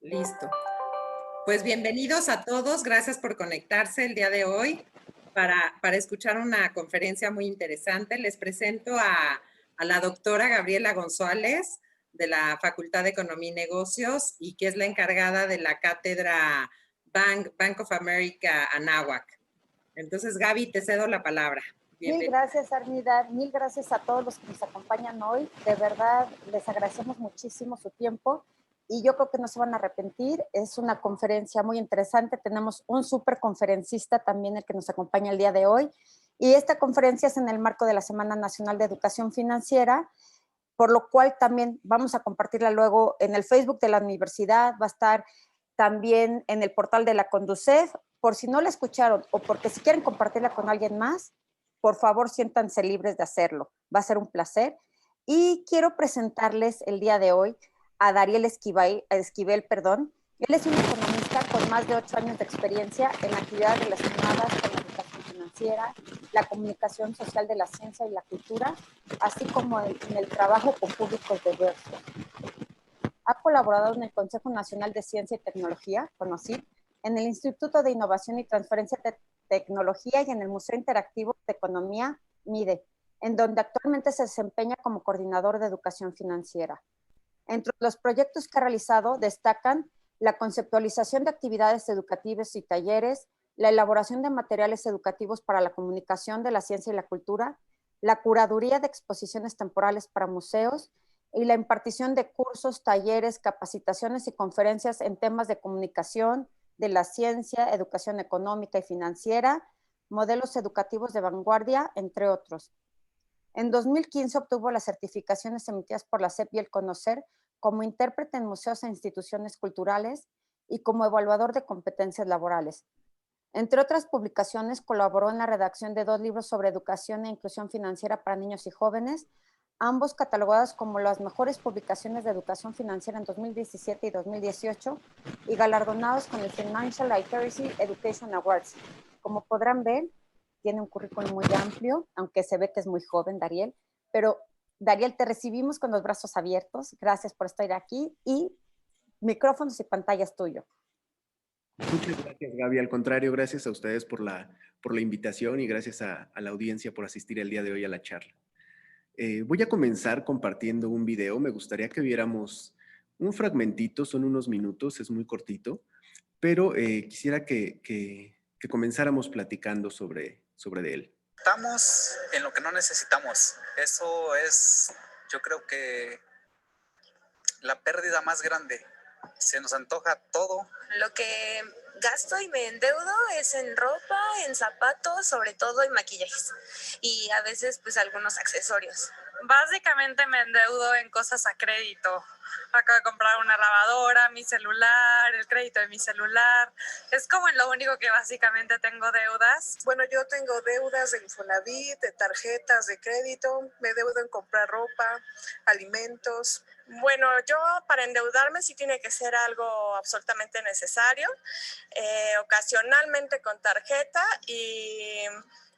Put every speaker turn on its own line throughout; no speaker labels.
Listo. Pues bienvenidos a todos, gracias por conectarse el día de hoy para escuchar una conferencia muy interesante. Les presento a la doctora Gabriela González de la Facultad de Economía y Negocios y que es la encargada de la cátedra Bank of America Anáhuac. Entonces, Gaby, te cedo la palabra.
Mil gracias, Armida. Mil gracias a todos los que nos acompañan hoy. De verdad, les agradecemos muchísimo su tiempo y yo creo que no se van a arrepentir. Es una conferencia muy interesante. Tenemos un súper conferencista también el que nos acompaña el día de hoy. Y esta conferencia es en el marco de la Semana Nacional de Educación Financiera, por lo cual también vamos a compartirla luego en el Facebook de la universidad. Va a estar también en el portal de la Conducef. Por si no la escucharon o porque si quieren compartirla con alguien más, por favor, siéntanse libres de hacerlo. Va a ser un placer. Y quiero presentarles el día de hoy a Dariel Esquivel. Él es un economista con más de 8 años de experiencia en actividades relacionadas con la educación financiera, la comunicación social de la ciencia y la cultura, así como en el trabajo con públicos diversos. Ha colaborado en el Consejo Nacional de Ciencia y Tecnología, CONACYT, en el Instituto de Innovación y Transferencia de Tecnología y en el Museo Interactivo de Economía, MIDE, en donde actualmente se desempeña como coordinador de educación financiera. Entre los proyectos que ha realizado destacan la conceptualización de actividades educativas y talleres, la elaboración de materiales educativos para la comunicación de la ciencia y la cultura, la curaduría de exposiciones temporales para museos y la impartición de cursos, talleres, capacitaciones y conferencias en temas de comunicación, de la ciencia, educación económica y financiera, modelos educativos de vanguardia, entre otros. En 2015 obtuvo las certificaciones emitidas por la SEP y el CONOCER como intérprete en museos e instituciones culturales y como evaluador de competencias laborales. Entre otras publicaciones, colaboró en la redacción de 2 libros sobre educación e inclusión financiera para niños y jóvenes, ambos catalogados como las mejores publicaciones de educación financiera en 2017 y 2018 y galardonados con el Financial Literacy Education Awards. Como podrán ver, tiene un currículum muy amplio, aunque se ve que es muy joven, Dariel, pero Dariel, te recibimos con los brazos abiertos. Gracias por estar aquí y micrófonos y pantallas tuyo.
Muchas gracias, Gaby. Al contrario, gracias a ustedes por la invitación y gracias a la audiencia por asistir el día de hoy a la charla. Voy a comenzar compartiendo un video. Me gustaría que viéramos un fragmentito, son unos minutos, es muy cortito, pero quisiera que comenzáramos platicando sobre él.
Estamos en lo que no necesitamos. Eso es, yo creo que la pérdida más grande. Se nos antoja todo.
Lo que gasto y me endeudo es en ropa, en zapatos, sobre todo en maquillajes y a veces pues algunos accesorios.
Básicamente me endeudo en cosas a crédito. Acabo de comprar una lavadora, mi celular, el crédito de mi celular. Es como en lo único que básicamente tengo deudas.
Bueno, yo tengo deudas de Infonavit, de tarjetas de crédito, me deudo en comprar ropa, alimentos.
Bueno, yo para endeudarme sí tiene que ser algo absolutamente necesario, ocasionalmente con tarjeta y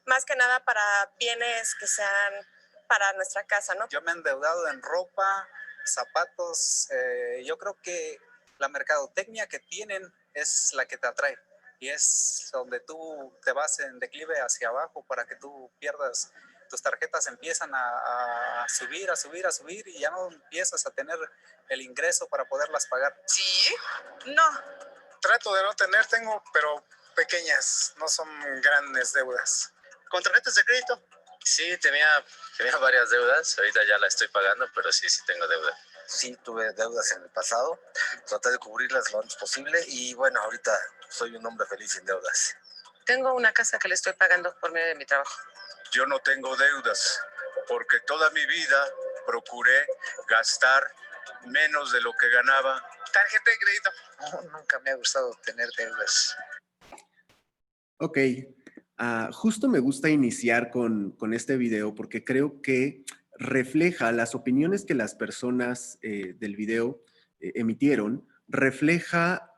más que nada para bienes que sean para nuestra casa, ¿no?
Yo me he endeudado en ropa, zapatos. Yo creo que la mercadotecnia que tienen es la que te atrae y es donde tú te vas en declive hacia abajo para que tú pierdas. Tus tarjetas empiezan a subir y ya no empiezas a tener el ingreso para poderlas pagar.
Sí, no.
Trato de no tener, tengo, pero pequeñas, no son grandes deudas.
¿Con tarjetas de crédito? Sí, tenía varias deudas, ahorita ya la estoy pagando, pero sí tengo deuda.
Sí, tuve deudas en el pasado, traté de cubrirlas lo antes posible y bueno, ahorita soy un hombre feliz sin deudas.
Tengo una casa que le estoy pagando por medio de mi trabajo.
Yo no tengo deudas porque toda mi vida procuré gastar menos de lo que ganaba.
¿Tarjeta de crédito?
No, nunca me ha gustado tener deudas.
Ok, justo me gusta iniciar con este video porque creo que refleja las opiniones que las personas del video emitieron, refleja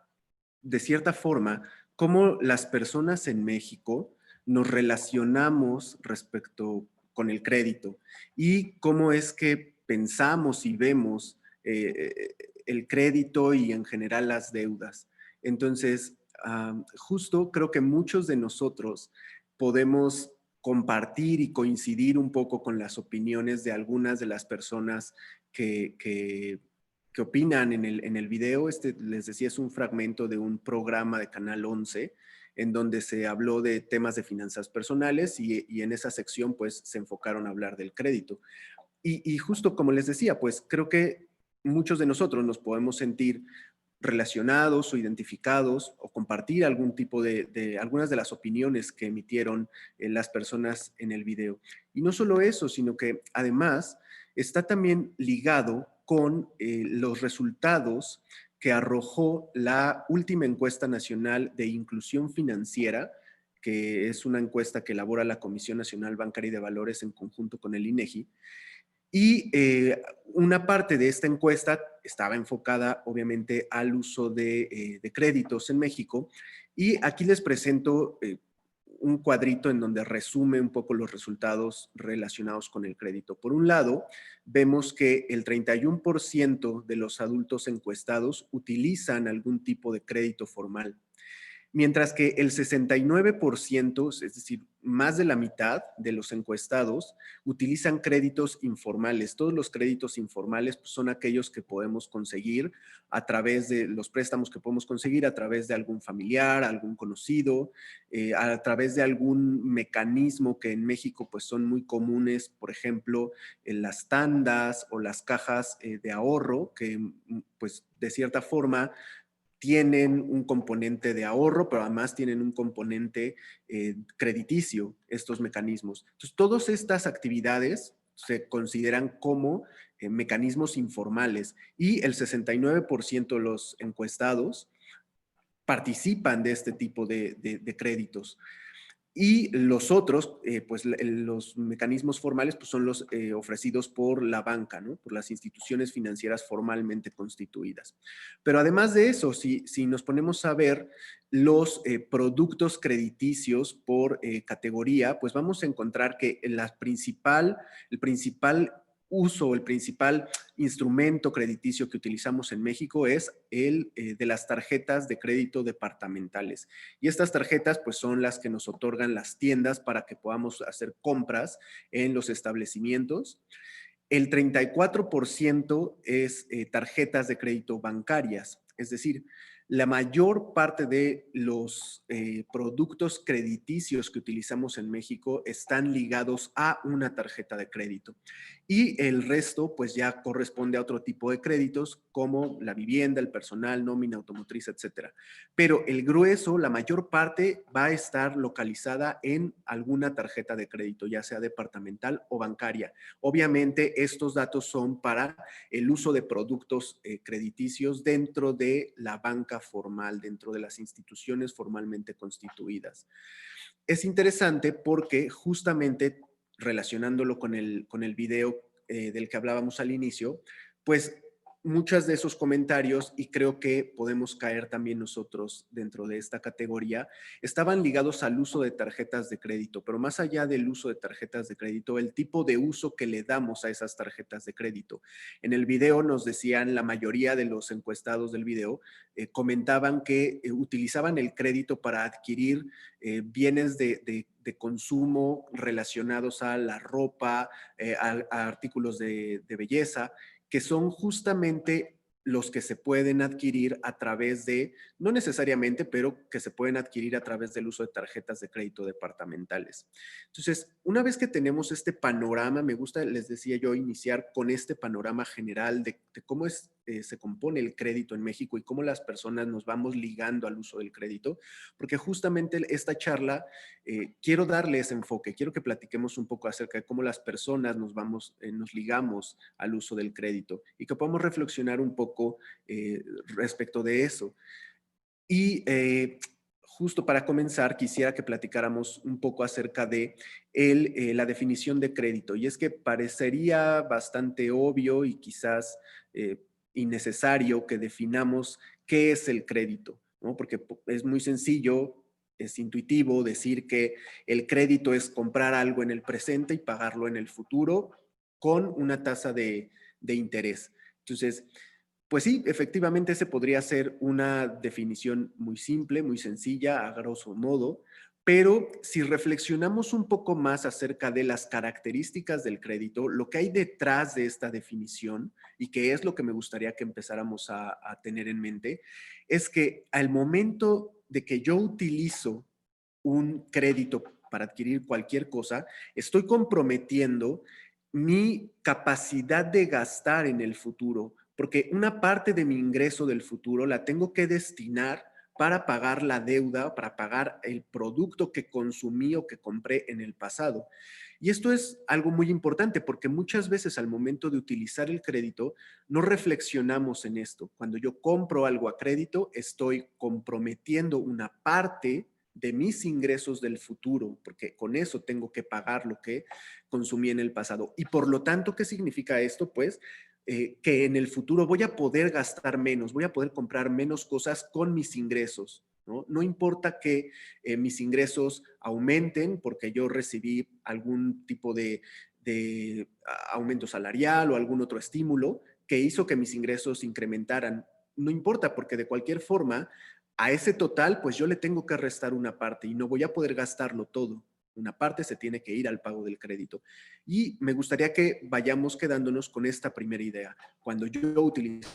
de cierta forma cómo las personas en México nos relacionamos respecto con el crédito y cómo es que pensamos y vemos el crédito y en general las deudas. Entonces, justo creo que muchos de nosotros podemos compartir y coincidir un poco con las opiniones de algunas de las personas que opinan en el video. Les decía, es un fragmento de un programa de Canal 11 en donde se habló de temas de finanzas personales y en esa sección pues se enfocaron a hablar del crédito. Y justo como les decía, pues creo que muchos de nosotros nos podemos sentir relacionados o identificados o compartir algún tipo de algunas de las opiniones que emitieron las personas en el video. Y no solo eso, sino que además está también ligado con los resultados que arrojó la última encuesta nacional de inclusión financiera, que es una encuesta que elabora la Comisión Nacional Bancaria y de Valores en conjunto con el INEGI. Y una parte de esta encuesta estaba enfocada obviamente al uso de créditos en México. Y aquí les presento un cuadrito en donde resume un poco los resultados relacionados con el crédito. Por un lado, vemos que el 31% de los adultos encuestados utilizan algún tipo de crédito formal, mientras que el 69%, es decir, más de la mitad de los encuestados, utilizan créditos informales. Todos los créditos informales pues, son aquellos que podemos conseguir a través de los préstamos que podemos conseguir a través de algún familiar, algún conocido, a través de algún mecanismo que en México pues, son muy comunes, por ejemplo, en las tandas o las cajas de ahorro, que pues de cierta forma tienen un componente de ahorro, pero además tienen un componente crediticio, estos mecanismos. Entonces, todas estas actividades se consideran como mecanismos informales y el 69% de los encuestados participan de este tipo de créditos. Y los otros, pues los mecanismos formales pues son los ofrecidos por la banca, ¿no? Por las instituciones financieras formalmente constituidas. Pero además de eso, si nos ponemos a ver los productos crediticios por categoría, pues vamos a encontrar que el principal uso, el principal instrumento crediticio que utilizamos en México es el de las tarjetas de crédito departamentales. Y estas tarjetas pues son las que nos otorgan las tiendas para que podamos hacer compras en los establecimientos. El 34% es tarjetas de crédito bancarias, es decir, la mayor parte de los productos crediticios que utilizamos en México están ligados a una tarjeta de crédito. Y el resto, pues ya corresponde a otro tipo de créditos como la vivienda, el personal, nómina, automotriz, etcétera. Pero el grueso, la mayor parte, va a estar localizada en alguna tarjeta de crédito, ya sea departamental o bancaria. Obviamente, estos datos son para el uso de productos crediticios dentro de la banca formal, dentro de las instituciones formalmente constituidas. Es interesante porque justamente relacionándolo con el video del que hablábamos al inicio, pues muchos de esos comentarios, y creo que podemos caer también nosotros dentro de esta categoría, estaban ligados al uso de tarjetas de crédito, pero más allá del uso de tarjetas de crédito, el tipo de uso que le damos a esas tarjetas de crédito. En el video nos decían, la mayoría de los encuestados del video comentaban que utilizaban el crédito para adquirir bienes de consumo relacionados a la ropa, a artículos de belleza, que son justamente los que se pueden adquirir a través de, no necesariamente, pero que se pueden adquirir a través del uso de tarjetas de crédito departamentales. Entonces, una vez que tenemos este panorama, me gusta, les decía yo, iniciar con este panorama general de cómo se compone el crédito en México y cómo las personas nos vamos ligando al uso del crédito, porque justamente esta charla quiero darle ese enfoque, quiero que platiquemos un poco acerca de cómo las personas nos ligamos al uso del crédito y que podamos reflexionar un poco respecto de eso. Y justo para comenzar, quisiera que platicáramos un poco acerca de la definición de crédito. Y es que parecería bastante obvio y quizás innecesario que definamos qué es el crédito, ¿no? Porque es muy sencillo, es intuitivo decir que el crédito es comprar algo en el presente y pagarlo en el futuro con una tasa de interés. Entonces, Pues sí, efectivamente ese podría ser una definición muy simple, muy sencilla, a grosso modo, pero si reflexionamos un poco más acerca de las características del crédito, lo que hay detrás de esta definición, y que es lo que me gustaría que empezáramos a tener en mente, es que al momento de que yo utilizo un crédito para adquirir cualquier cosa, estoy comprometiendo mi capacidad de gastar en el futuro, porque una parte de mi ingreso del futuro la tengo que destinar para pagar la deuda, para pagar el producto que consumí o que compré en el pasado. Y esto es algo muy importante porque muchas veces al momento de utilizar el crédito no reflexionamos en esto. Cuando yo compro algo a crédito, estoy comprometiendo una parte de mis ingresos del futuro, porque con eso tengo que pagar lo que consumí en el pasado. Y por lo tanto, ¿qué significa esto? Pues que en el futuro voy a poder gastar menos, voy a poder comprar menos cosas con mis ingresos. No importa que mis ingresos aumenten porque yo recibí algún tipo de aumento salarial o algún otro estímulo que hizo que mis ingresos incrementaran. No importa porque de cualquier forma a ese total, pues yo le tengo que restar una parte y no voy a poder gastarlo todo. Una parte se tiene que ir al pago del crédito. Y me gustaría que vayamos quedándonos con esta primera idea. Cuando yo utilizo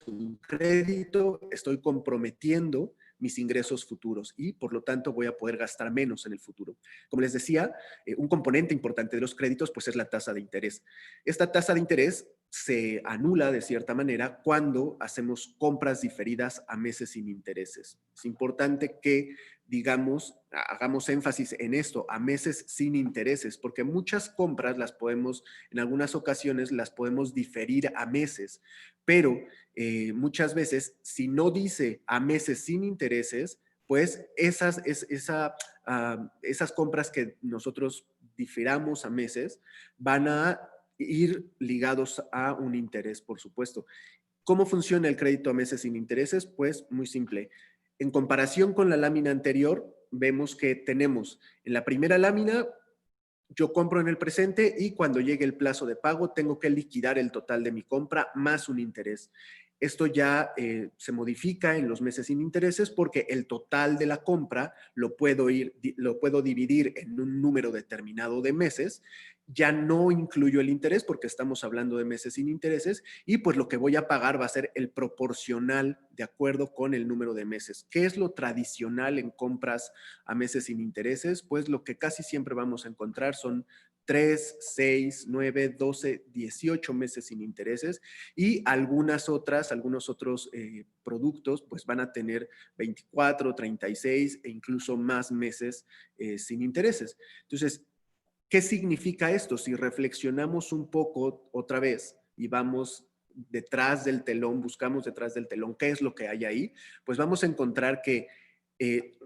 un crédito, estoy comprometiendo mis ingresos futuros y por lo tanto voy a poder gastar menos en el futuro. Como les decía, un componente importante de los créditos pues es la tasa de interés. Esta tasa de interés se anula de cierta manera cuando hacemos compras diferidas a meses sin intereses. Es importante que, digamos, hagamos énfasis en esto, a meses sin intereses, porque muchas compras las podemos, en algunas ocasiones las podemos diferir a meses, pero muchas veces, si no dice a meses sin intereses, pues esas compras que nosotros difiramos a meses van a ir ligados a un interés, por supuesto. ¿Cómo funciona el crédito a meses sin intereses? Pues muy simple. En comparación con la lámina anterior, vemos que tenemos en la primera lámina, yo compro en el presente y cuando llegue el plazo de pago tengo que liquidar el total de mi compra más un interés. Esto ya se modifica en los meses sin intereses porque el total de la compra lo puedo dividir en un número determinado de meses. Ya no incluyo el interés porque estamos hablando de meses sin intereses y pues lo que voy a pagar va a ser el proporcional de acuerdo con el número de meses. ¿Qué es lo tradicional en compras a meses sin intereses? Pues lo que casi siempre vamos a encontrar son 3, 6, 9, 12, 18 meses sin intereses y algunos otros productos pues van a tener 24, 36 e incluso más meses sin intereses. Entonces, ¿qué significa esto? Si reflexionamos un poco otra vez y vamos detrás del telón, buscamos detrás del telón qué es lo que hay ahí, pues vamos a encontrar que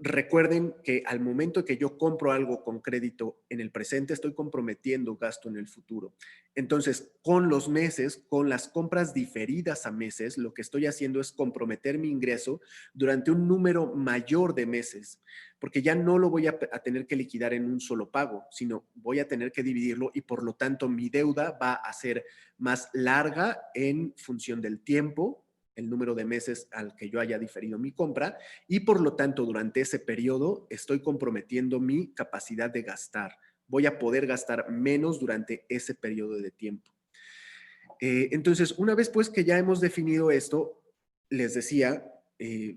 recuerden que al momento que yo compro algo con crédito en el presente, estoy comprometiendo gasto en el futuro. Entonces, con los meses, con las compras diferidas a meses, lo que estoy haciendo es comprometer mi ingreso durante un número mayor de meses, porque ya no lo voy a tener que liquidar en un solo pago, sino voy a tener que dividirlo y por lo tanto mi deuda va a ser más larga en función del tiempo, el número de meses al que yo haya diferido mi compra y por lo tanto durante ese periodo estoy comprometiendo mi capacidad de gastar. Voy a poder gastar menos durante ese periodo de tiempo. Entonces, una vez pues que ya hemos definido esto, les decía,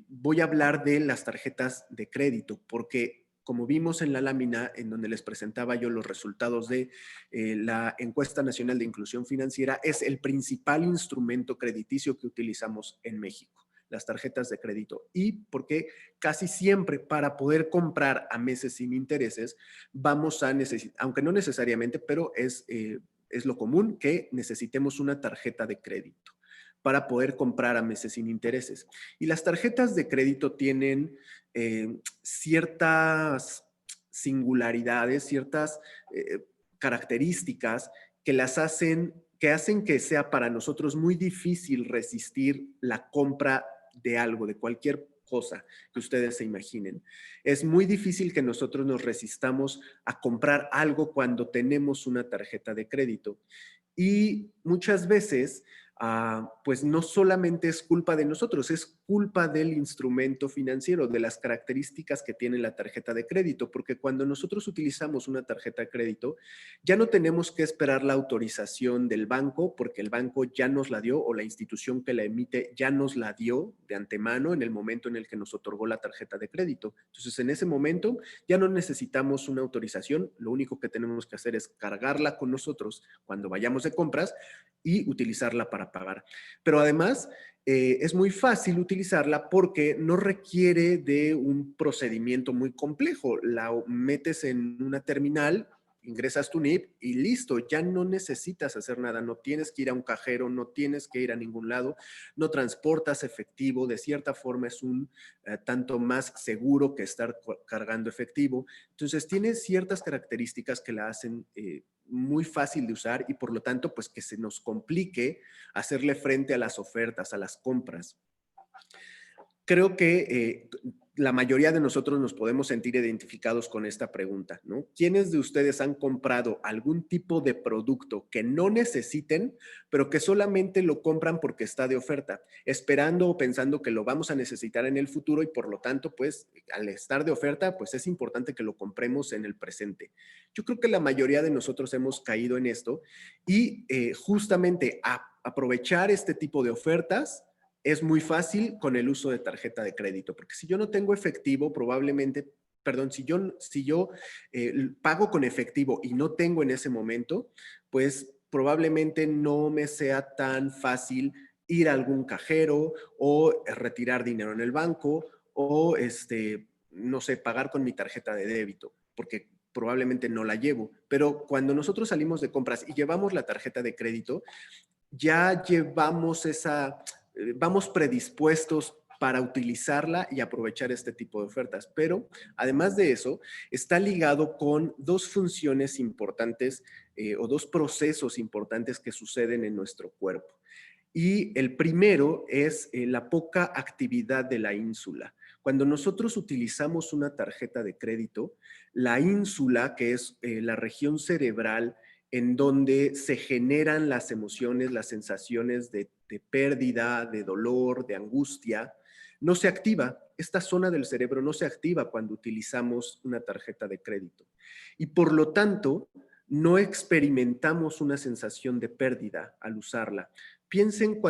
voy a hablar de las tarjetas de crédito porque como vimos en la lámina en donde les presentaba yo los resultados de la Encuesta Nacional de Inclusión Financiera, es el principal instrumento crediticio que utilizamos en México, las tarjetas de crédito. Y porque casi siempre para poder comprar a meses sin intereses, vamos a necesitar, aunque no necesariamente, pero es lo común que necesitemos una tarjeta de crédito para poder comprar a meses sin intereses. Y las tarjetas de crédito tienen ciertas singularidades, ciertas características que hacen que sea para nosotros muy difícil resistir la compra de algo, de cualquier cosa que ustedes se imaginen. Es muy difícil que nosotros nos resistamos a comprar algo cuando tenemos una tarjeta de crédito. Y muchas veces pues no solamente es culpa de nosotros, es culpa del instrumento financiero, de las características que tiene la tarjeta de crédito, porque cuando nosotros utilizamos una tarjeta de crédito, ya no tenemos que esperar la autorización del banco, porque el banco ya nos la dio o la institución que la emite ya nos la dio de antemano en el momento en el que nos otorgó la tarjeta de crédito. Entonces, en ese momento ya no necesitamos una autorización, lo único que tenemos que hacer es cargarla con nosotros cuando vayamos de compras y utilizarla para pagar. Pero además, es muy fácil utilizarla porque no requiere de un procedimiento muy complejo. La metes en una terminal, ingresas tu NIP y listo, ya no necesitas hacer nada, no tienes que ir a un cajero, no tienes que ir a ningún lado, no transportas efectivo, de cierta forma es un tanto más seguro que estar cargando efectivo. Entonces tiene ciertas características que la hacen muy fácil de usar y por lo tanto pues que se nos complique hacerle frente a las ofertas, a las compras. Creo que la mayoría de nosotros nos podemos sentir identificados con esta pregunta, ¿no? ¿Quiénes de ustedes han comprado algún tipo de producto que no necesiten, pero que solamente lo compran porque está de oferta, esperando o pensando que lo vamos a necesitar en el futuro y por lo tanto, pues, al estar de oferta, pues es importante que lo compremos en el presente? Yo creo que la mayoría de nosotros hemos caído en esto y justamente aprovechar este tipo de ofertas es muy fácil con el uso de tarjeta de crédito, porque si yo no tengo efectivo, probablemente, perdón, si yo pago con efectivo y no tengo en ese momento, pues probablemente no me sea tan fácil ir a algún cajero o retirar dinero en el banco o, no sé, pagar con mi tarjeta de débito, porque probablemente no la llevo. Pero cuando nosotros salimos de compras y llevamos la tarjeta de crédito, ya llevamos vamos predispuestos para utilizarla y aprovechar este tipo de ofertas. Pero además de eso, está ligado con dos funciones importantes o dos procesos importantes que suceden en nuestro cuerpo. Y el primero es la poca actividad de la ínsula. Cuando nosotros utilizamos una tarjeta de crédito, la ínsula, que es la región cerebral en donde se generan las emociones, las sensaciones de pérdida, de dolor, de angustia, no se activa. Esta zona del cerebro no se activa cuando utilizamos una tarjeta de crédito. Y por lo tanto, no experimentamos una sensación de pérdida al usarla. Piensen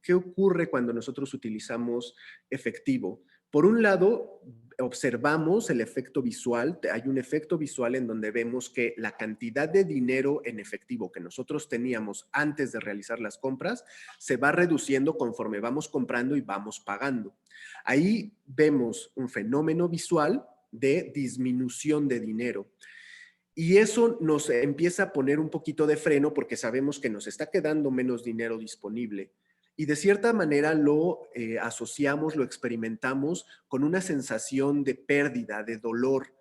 qué ocurre cuando nosotros utilizamos efectivo. Por un lado, observamos el efecto visual. Hay un efecto visual en donde vemos que la cantidad de dinero en efectivo que nosotros teníamos antes de realizar las compras se va reduciendo conforme vamos comprando y vamos pagando. Ahí vemos un fenómeno visual de disminución de dinero. Y eso nos empieza a poner un poquito de freno porque sabemos que nos está quedando menos dinero disponible. Y de cierta manera lo asociamos, lo experimentamos con una sensación de pérdida, de dolor,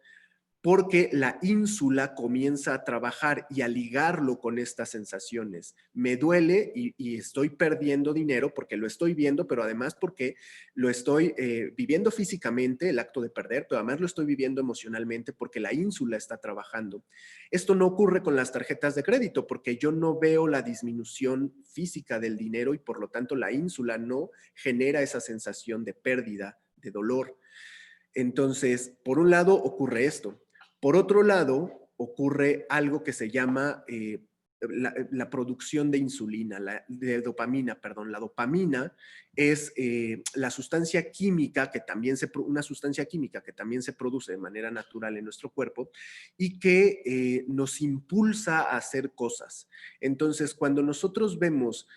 porque la ínsula comienza a trabajar y a ligarlo con estas sensaciones. Me duele y estoy perdiendo dinero porque lo estoy viendo, pero además porque lo estoy viviendo físicamente, el acto de perder, pero además lo estoy viviendo emocionalmente porque la ínsula está trabajando. Esto no ocurre con las tarjetas de crédito porque yo no veo la disminución física del dinero y por lo tanto la ínsula no genera esa sensación de pérdida, de dolor. Entonces, por un lado ocurre esto. Por otro lado, ocurre algo que se llama la producción de insulina, de dopamina, perdón. La dopamina es la sustancia química una sustancia química que también se produce de manera natural en nuestro cuerpo y que nos impulsa a hacer cosas. Entonces, cuando nosotros vemos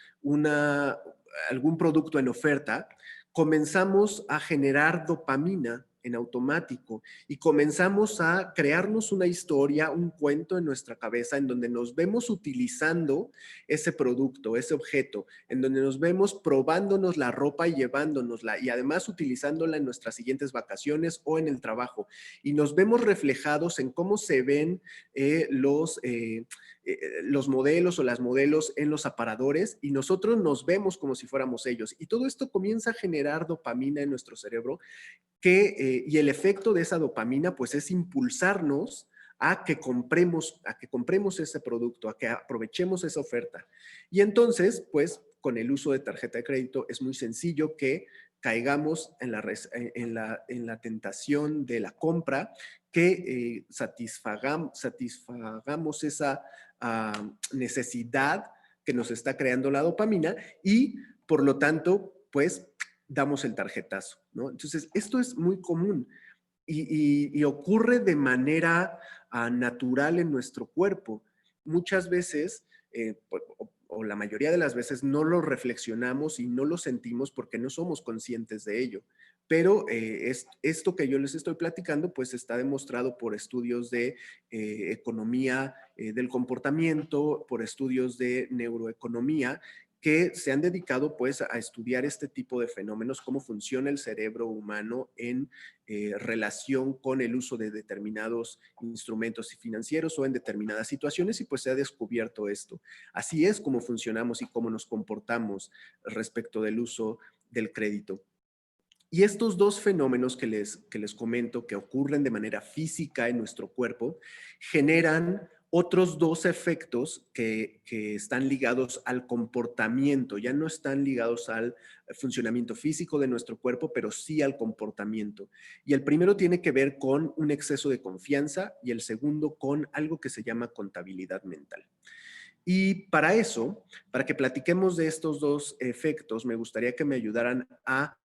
algún producto en oferta, comenzamos a generar dopamina en automático y comenzamos a crearnos una historia, un cuento en nuestra cabeza en donde nos vemos utilizando ese producto, ese objeto, en donde nos vemos probándonos la ropa y llevándonosla y además utilizándola en nuestras siguientes vacaciones o en el trabajo. Y nos vemos reflejados en cómo se ven los modelos o las modelos en los aparadores y nosotros nos vemos como si fuéramos ellos. Y todo esto comienza a generar dopamina en nuestro cerebro y el efecto de esa dopamina pues es impulsarnos a que compremos ese producto, a que aprovechemos esa oferta. Y entonces, pues, con el uso de tarjeta de crédito es muy sencillo que caigamos en la tentación de la compra, que satisfagamos esa necesidad que nos está creando la dopamina y por lo tanto, pues damos el tarjetazo, ¿no? Entonces, esto es muy común y ocurre de manera natural en nuestro cuerpo. Muchas veces, o la mayoría de las veces, no lo reflexionamos y no lo sentimos porque no somos conscientes de ello. Pero esto que yo les estoy platicando, pues está demostrado por estudios de economía del comportamiento, por estudios de neuroeconomía, que se han dedicado pues a estudiar este tipo de fenómenos, cómo funciona el cerebro humano en relación con el uso de determinados instrumentos financieros o en determinadas situaciones, y pues se ha descubierto esto. Así es como funcionamos y cómo nos comportamos respecto del uso del crédito. Y estos dos fenómenos que les comento, que ocurren de manera física en nuestro cuerpo, generan otros dos efectos que están ligados al comportamiento. Ya no están ligados al funcionamiento físico de nuestro cuerpo, pero sí al comportamiento. Y el primero tiene que ver con un exceso de confianza y el segundo con algo que se llama contabilidad mental. Y para eso, para que platiquemos de estos dos efectos, me gustaría que me ayudaran a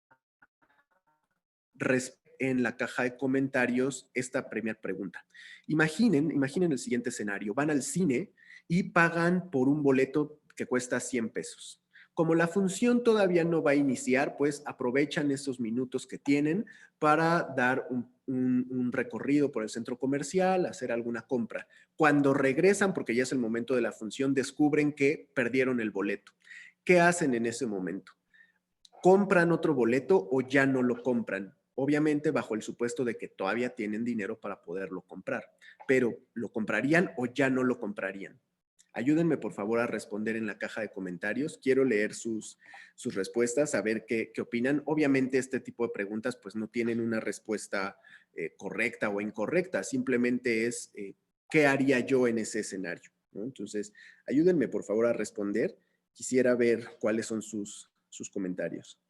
en la caja de comentarios esta primera pregunta. Imaginen el siguiente escenario. Van al cine y pagan por un boleto que cuesta 100 pesos. Como la función todavía no va a iniciar, pues aprovechan esos minutos que tienen para dar un recorrido por el centro comercial, hacer alguna compra. Cuando regresan, porque ya es el momento de la función, descubren que perdieron el boleto. ¿Qué hacen en ese momento? ¿Compran otro boleto o ya no lo compran? Obviamente bajo el supuesto de que todavía tienen dinero para poderlo comprar, pero ¿lo comprarían o ya no lo comprarían? Ayúdenme por favor a responder en la caja de comentarios. Quiero leer sus respuestas, a ver qué opinan. Obviamente este tipo de preguntas pues no tienen una respuesta correcta o incorrecta, simplemente es ¿qué haría yo en ese escenario? ¿No? Entonces, ayúdenme por favor a responder. Quisiera ver cuáles son sus comentarios.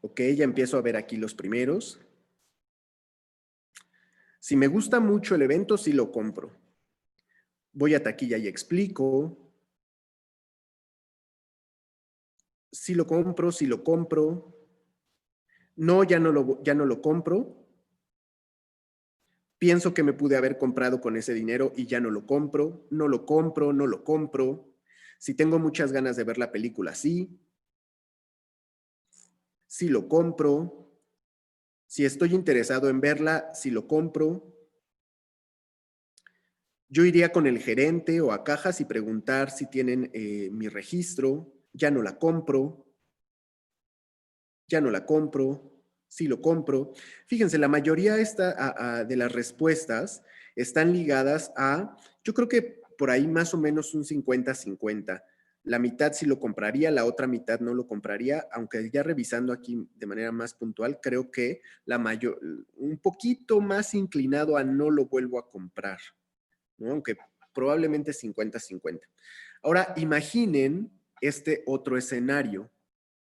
Ok, ya empiezo a ver aquí los primeros. Si me gusta mucho el evento, sí lo compro. Voy a taquilla y explico. Sí lo compro, sí lo compro. No, ya no lo compro. Pienso que me pude haber comprado con ese dinero y ya no lo compro. No lo compro, no lo compro. Si tengo muchas ganas de ver la película, sí. Sí lo compro. Si estoy interesado en verla, sí lo compro. Yo iría con el gerente o a cajas y preguntar si tienen mi registro. Ya no la compro. Ya no la compro. Sí lo compro. Fíjense, la mayoría de las respuestas están ligadas a, yo creo que por ahí más o menos un 50-50. La mitad sí lo compraría, la otra mitad no lo compraría, aunque ya revisando aquí de manera más puntual, creo que un poquito más inclinado a no lo vuelvo a comprar, ¿no? Aunque probablemente 50-50. Ahora, imaginen este otro escenario.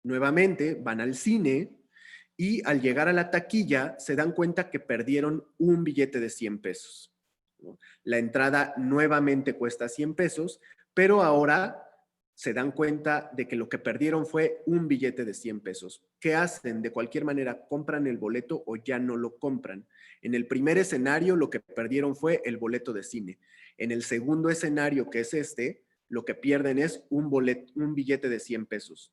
Nuevamente van al cine y al llegar a la taquilla se dan cuenta que perdieron un billete de 100 pesos. ¿No? La entrada nuevamente cuesta 100 pesos, pero ahora se dan cuenta de que lo que perdieron fue un billete de 100 pesos. ¿Qué hacen? De cualquier manera, ¿compran el boleto o ya no lo compran? En el primer escenario, lo que perdieron fue el boleto de cine. En el segundo escenario, que es este, lo que pierden es un billete de 100 pesos.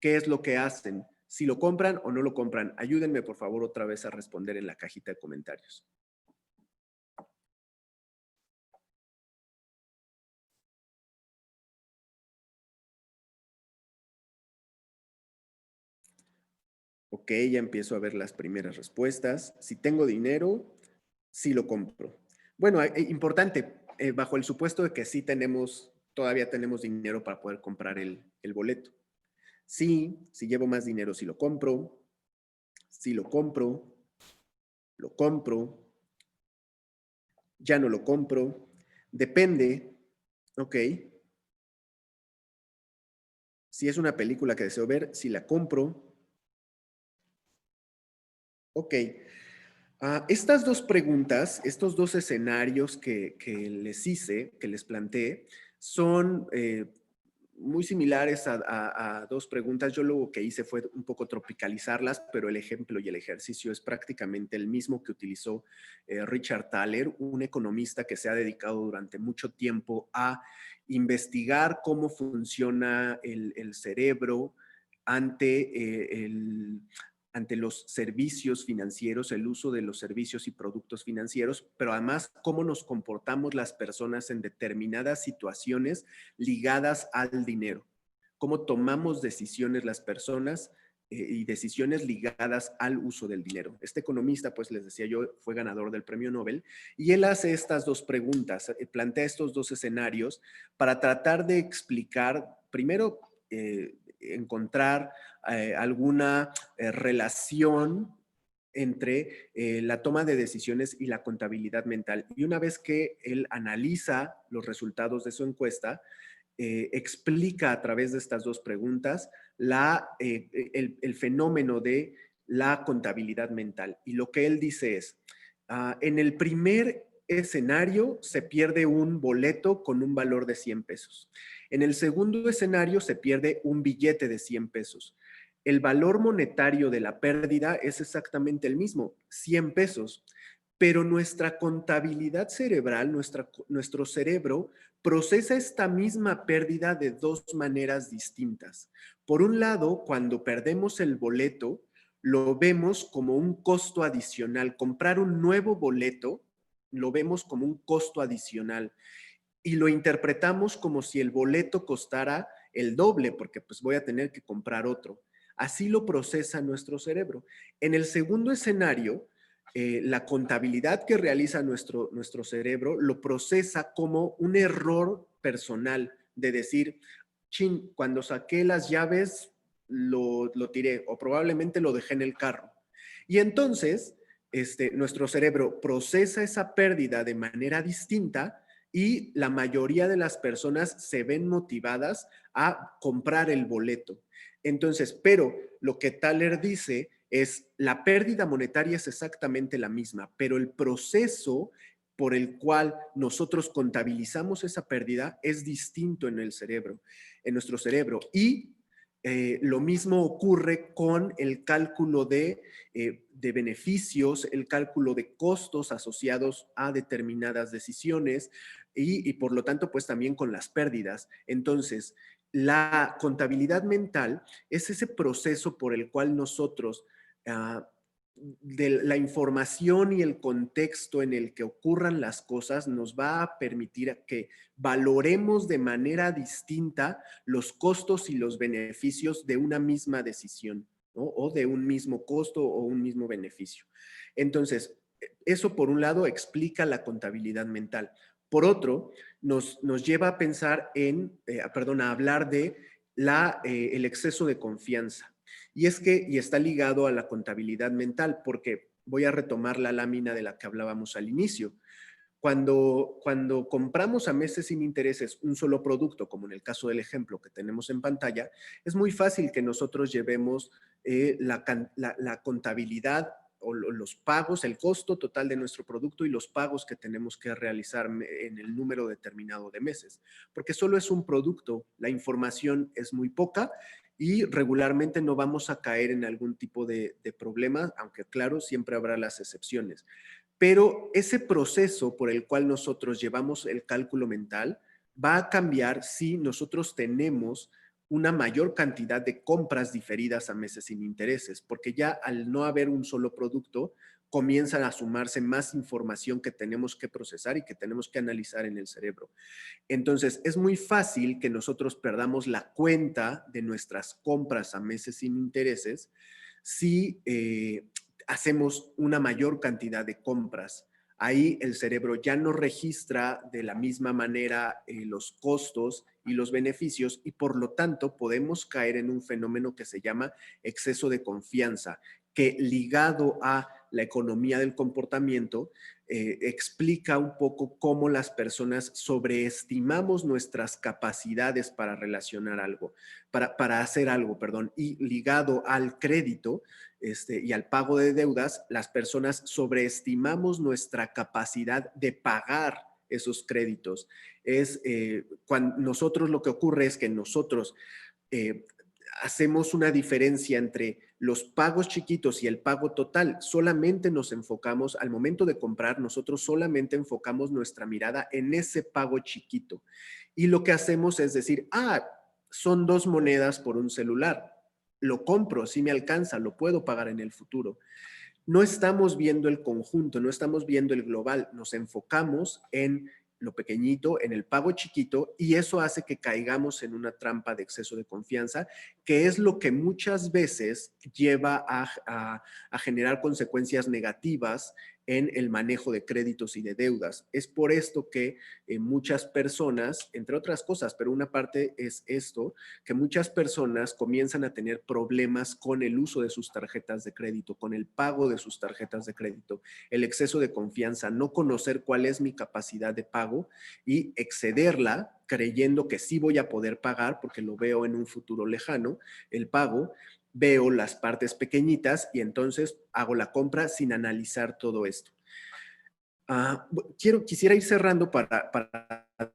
¿Qué es lo que hacen? Si lo compran o no lo compran. Ayúdenme, por favor, otra vez a responder en la cajita de comentarios. Ok, ya empiezo a ver las primeras respuestas. Si tengo dinero, sí lo compro. Bueno, importante, bajo el supuesto de que sí todavía tenemos dinero para poder comprar el boleto. Sí, si llevo más dinero, sí lo compro. Sí lo compro. lo compro, ya no lo compro, depende, ok. Si es una película que deseo ver, si la compro, ok. Estas dos preguntas, estos dos escenarios que les hice, que les planteé, son muy similares a dos preguntas. Yo lo que hice fue un poco tropicalizarlas, pero el ejemplo y el ejercicio es prácticamente el mismo que utilizó Richard Thaler, un economista que se ha dedicado durante mucho tiempo a investigar cómo funciona el cerebro ante ante los servicios financieros, el uso de los servicios y productos financieros, pero además cómo nos comportamos las personas en determinadas situaciones ligadas al dinero, cómo tomamos decisiones las personas y decisiones ligadas al uso del dinero. Este economista, pues les decía yo, fue ganador del premio Nobel y él hace estas dos preguntas, plantea estos dos escenarios para tratar de explicar, primero, encontrar alguna relación entre la toma de decisiones y la contabilidad mental. Y una vez que él analiza los resultados de su encuesta, explica a través de estas dos preguntas el fenómeno de la contabilidad mental. Y lo que él dice es, en el primer escenario se pierde un boleto con un valor de 100 pesos. En el segundo escenario se pierde un billete de 100 pesos. El valor monetario de la pérdida es exactamente el mismo, 100 pesos, pero nuestra contabilidad cerebral, nuestro cerebro, procesa esta misma pérdida de dos maneras distintas. Por un lado, cuando perdemos el boleto, lo vemos como un costo adicional. Comprar un nuevo boleto lo vemos como un costo adicional y lo interpretamos como si el boleto costara el doble, porque pues voy a tener que comprar otro. Así lo procesa nuestro cerebro. En el segundo escenario, la contabilidad que realiza nuestro cerebro lo procesa como un error personal de decir, chin, cuando saqué las llaves lo tiré o probablemente lo dejé en el carro. Y entonces, nuestro cerebro procesa esa pérdida de manera distinta y la mayoría de las personas se ven motivadas a comprar el boleto. Entonces, pero lo que Thaler dice es la pérdida monetaria es exactamente la misma, pero el proceso por el cual nosotros contabilizamos esa pérdida es distinto en el cerebro, en nuestro cerebro. Y lo mismo ocurre con el cálculo de beneficios, el cálculo de costos asociados a determinadas decisiones y por lo tanto, pues también con las pérdidas. Entonces, la contabilidad mental es ese proceso por el cual nosotros, de la información y el contexto en el que ocurran las cosas, nos va a permitir que valoremos de manera distinta los costos y los beneficios de una misma decisión, ¿no? O de un mismo costo o un mismo beneficio. Entonces, eso por un lado explica la contabilidad mental. Por otro, nos lleva a pensar a hablar de el exceso de confianza. Y está ligado a la contabilidad mental, porque voy a retomar la lámina de la que hablábamos al inicio. Cuando compramos a meses sin intereses un solo producto, como en el caso del ejemplo que tenemos en pantalla, es muy fácil que nosotros llevemos la contabilidad o los pagos, el costo total de nuestro producto y los pagos que tenemos que realizar en el número determinado de meses, porque solo es un producto, la información es muy poca y regularmente no vamos a caer en algún tipo de problema, aunque claro, siempre habrá las excepciones. Pero ese proceso por el cual nosotros llevamos el cálculo mental va a cambiar si nosotros tenemos una mayor cantidad de compras diferidas a meses sin intereses, porque ya al no haber un solo producto, comienzan a sumarse más información que tenemos que procesar y que tenemos que analizar en el cerebro. Entonces, es muy fácil que nosotros perdamos la cuenta de nuestras compras a meses sin intereses si hacemos una mayor cantidad de compras. Ahí el cerebro ya no registra de la misma manera los costos y los beneficios y por lo tanto podemos caer en un fenómeno que se llama exceso de confianza, que ligado a la economía del comportamiento, explica un poco cómo las personas sobreestimamos nuestras capacidades para relacionar algo, para hacer algo, perdón, y ligado al crédito y al pago de deudas, las personas sobreestimamos nuestra capacidad de pagar esos créditos. Cuando nosotros, lo que ocurre es que nosotros hacemos una diferencia entre los pagos chiquitos y el pago total. Solamente nos enfocamos, al momento de comprar, nosotros solamente enfocamos nuestra mirada en ese pago chiquito. Y lo que hacemos es decir, son 2 monedas por un celular. Lo compro, si me alcanza, lo puedo pagar en el futuro. No estamos viendo el conjunto, no estamos viendo el global. Nos enfocamos en lo pequeñito, en el pago chiquito, y eso hace que caigamos en una trampa de exceso de confianza, que es lo que muchas veces lleva a generar consecuencias negativas en el manejo de créditos y de deudas. Es por esto que muchas personas, entre otras cosas, pero una parte es esto, que muchas personas comienzan a tener problemas con el uso de sus tarjetas de crédito, con el pago de sus tarjetas de crédito, el exceso de confianza, no conocer cuál es mi capacidad de pago y excederla creyendo que sí voy a poder pagar porque lo veo en un futuro lejano, el pago. Veo las partes pequeñitas y entonces hago la compra sin analizar todo esto. Quisiera ir cerrando para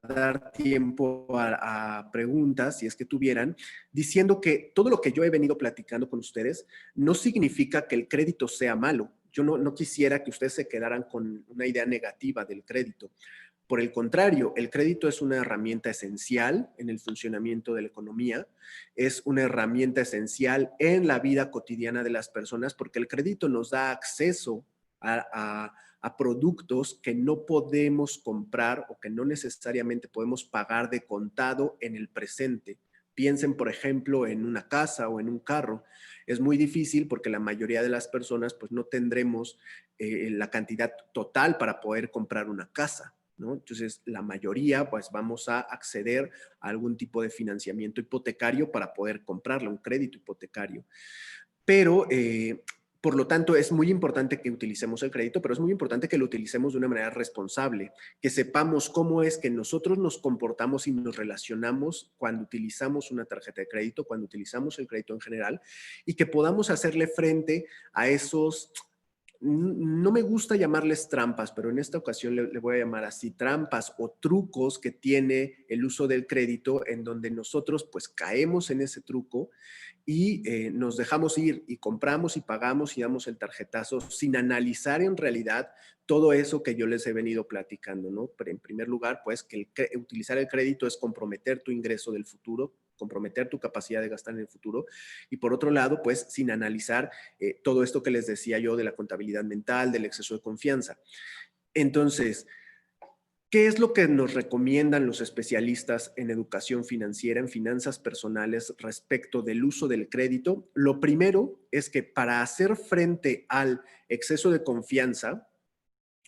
dar tiempo a preguntas, si es que tuvieran, diciendo que todo lo que yo he venido platicando con ustedes no significa que el crédito sea malo. Yo no quisiera que ustedes se quedaran con una idea negativa del crédito. Por el contrario, el crédito es una herramienta esencial en el funcionamiento de la economía, es una herramienta esencial en la vida cotidiana de las personas porque el crédito nos da acceso a productos que no podemos comprar o que no necesariamente podemos pagar de contado en el presente. Piensen, por ejemplo, en una casa o en un carro. Es muy difícil porque la mayoría de las personas pues no tendremos la cantidad total para poder comprar una casa, ¿no? Entonces, la mayoría, pues vamos a acceder a algún tipo de financiamiento hipotecario para poder comprarla, un crédito hipotecario. Pero, por lo tanto, es muy importante que utilicemos el crédito, pero es muy importante que lo utilicemos de una manera responsable, que sepamos cómo es que nosotros nos comportamos y nos relacionamos cuando utilizamos una tarjeta de crédito, cuando utilizamos el crédito en general, y que podamos hacerle frente a esos... No me gusta llamarles trampas, pero en esta ocasión le voy a llamar así, trampas o trucos que tiene el uso del crédito en donde nosotros pues caemos en ese truco y nos dejamos ir y compramos y pagamos y damos el tarjetazo sin analizar en realidad todo eso que yo les he venido platicando, ¿no? Pero en primer lugar, pues que utilizar el crédito es comprometer tu ingreso del futuro, comprometer tu capacidad de gastar en el futuro. Y por otro lado, pues sin analizar todo esto que les decía yo de la contabilidad mental, del exceso de confianza. Entonces, ¿qué es lo que nos recomiendan los especialistas en educación financiera, en finanzas personales respecto del uso del crédito? Lo primero es que para hacer frente al exceso de confianza